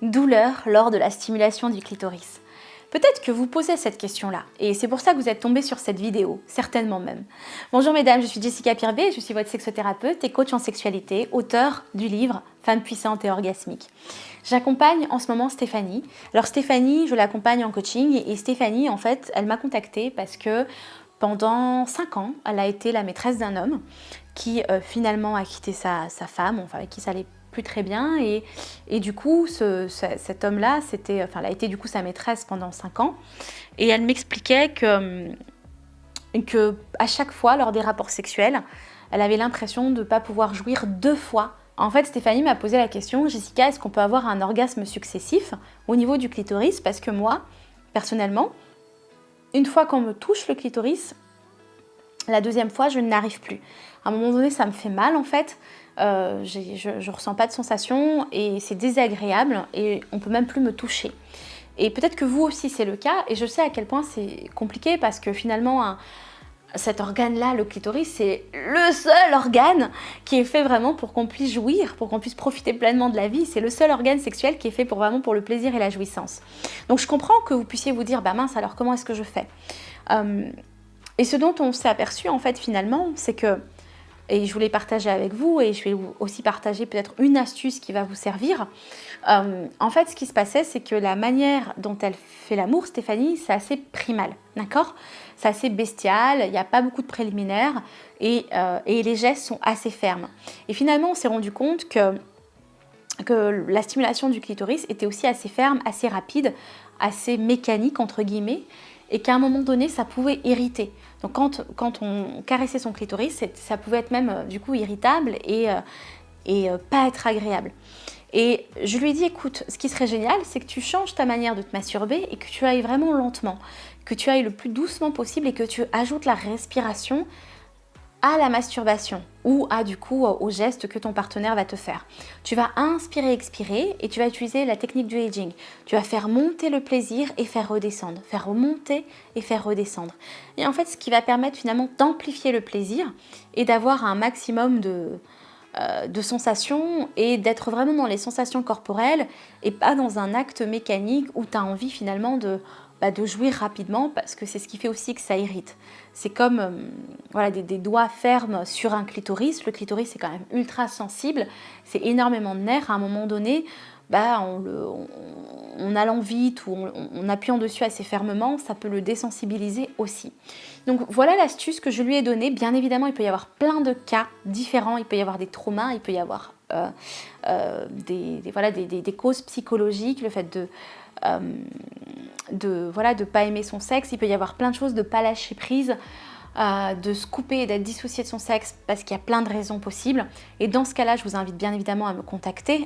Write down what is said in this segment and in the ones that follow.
douleur lors de la stimulation du clitoris? Peut-être que vous posez cette question-là, et c'est pour ça que vous êtes tombé sur cette vidéo, certainement même. Bonjour mesdames, je suis Jessica Pirbet, je suis votre sexothérapeute et coach en sexualité, auteure du livre « Femme puissante et orgasmique ». J'accompagne en ce moment Stéphanie. Alors Stéphanie, je l'accompagne en coaching, et Stéphanie, en fait, elle m'a contactée parce que pendant 5 ans, elle a été la maîtresse d'un homme qui finalement a quitté sa femme, enfin avec qui ça allait plus très bien, et du coup cet homme-là, elle a été du coup sa maîtresse pendant 5 ans, et elle m'expliquait que à chaque fois lors des rapports sexuels, elle avait l'impression de ne pas pouvoir jouir 2 fois. En fait, Stéphanie m'a posé la question: Jessica, est-ce qu'on peut avoir un orgasme successif au niveau du clitoris? Parce que moi, personnellement, une fois qu'on me touche le clitoris, la deuxième fois, je n'arrive plus. À un moment donné, ça me fait mal en fait. Je ressens pas de sensation et c'est désagréable et on peut même plus me toucher. Et peut-être que vous aussi c'est le cas, et je sais à quel point c'est compliqué parce que finalement cet organe-là, le clitoris, c'est le seul organe qui est fait vraiment pour qu'on puisse jouir, pour qu'on puisse profiter pleinement de la vie. C'est le seul organe sexuel qui est fait vraiment pour le plaisir et la jouissance. Donc je comprends que vous puissiez vous dire, bah mince, alors comment est-ce que je fais? Et ce dont on s'est aperçu en fait finalement, c'est que, et je voulais partager avec vous, et je vais aussi partager peut-être une astuce qui va vous servir. En fait, ce qui se passait, c'est que la manière dont elle fait l'amour, Stéphanie, c'est assez primal, d'accord? C'est assez bestial, il n'y a pas beaucoup de préliminaires, et les gestes sont assez fermes. Et finalement, on s'est rendu compte que la stimulation du clitoris était aussi assez ferme, assez rapide, assez mécanique, entre guillemets, et qu'à un moment donné, ça pouvait irriter. Donc quand on caressait son clitoris, ça pouvait être même du coup irritable et pas être agréable. Et je lui ai dit, écoute, ce qui serait génial, c'est que tu changes ta manière de te masturber et que tu ailles vraiment lentement, que tu ailles le plus doucement possible et que tu ajoutes la respiration à la masturbation ou au geste que ton partenaire va te faire. Tu vas inspirer, expirer, et tu vas utiliser la technique du aging. Tu vas faire monter le plaisir et faire redescendre, faire remonter et faire redescendre. Et en fait, ce qui va permettre finalement d'amplifier le plaisir et d'avoir un maximum de sensations et d'être vraiment dans les sensations corporelles et pas dans un acte mécanique où tu as envie finalement de jouir rapidement, parce que c'est ce qui fait aussi que ça irrite. C'est comme des doigts fermes sur un clitoris. Le clitoris est quand même ultra sensible, c'est énormément de nerfs. À un moment donné, en allant vite ou en appuyant dessus assez fermement, ça peut le désensibiliser aussi. Donc voilà l'astuce que je lui ai donnée. Bien évidemment, il peut y avoir plein de cas différents, il peut y avoir des traumas, il peut y avoir des causes psychologiques, le fait de pas aimer son sexe, il peut y avoir plein de choses, de pas lâcher prise, de se couper et d'être dissocié de son sexe, parce qu'il y a plein de raisons possibles. Et dans ce cas-là, je vous invite bien évidemment à me contacter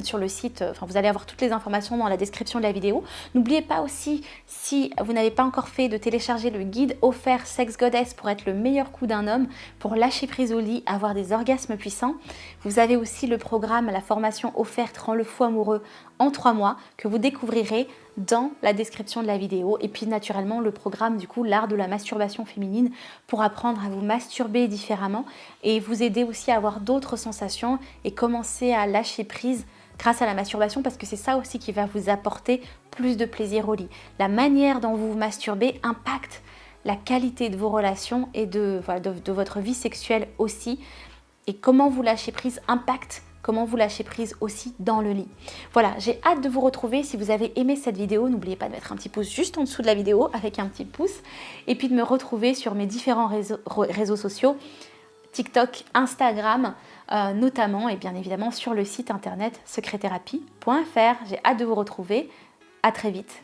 sur le site. Vous allez avoir toutes les informations dans la description de la vidéo. N'oubliez pas aussi, si vous n'avez pas encore fait, de télécharger le guide offert Sex Goddess pour être le meilleur coup d'un homme, pour lâcher prise au lit, avoir des orgasmes puissants. Vous avez aussi le programme, la formation offerte Rends le fou amoureux en 3 mois, que vous découvrirez dans la description de la vidéo. Et puis naturellement le programme l'art de la masturbation féminine, pour apprendre à vous masturber différemment et vous aider aussi à avoir d'autres sensations et commencer à lâcher prise grâce à la masturbation, parce que c'est ça aussi qui va vous apporter plus de plaisir au lit. La manière dont vous vous masturbez impacte la qualité de vos relations et de votre vie sexuelle aussi, et comment vous lâchez prise impacte comment vous lâchez prise aussi dans le lit. Voilà, j'ai hâte de vous retrouver. Si vous avez aimé cette vidéo, n'oubliez pas de mettre un petit pouce juste en dessous de la vidéo avec un petit pouce, et puis de me retrouver sur mes différents réseaux sociaux, TikTok, Instagram notamment, et bien évidemment sur le site internet secretthérapie.fr. J'ai hâte de vous retrouver. À très vite.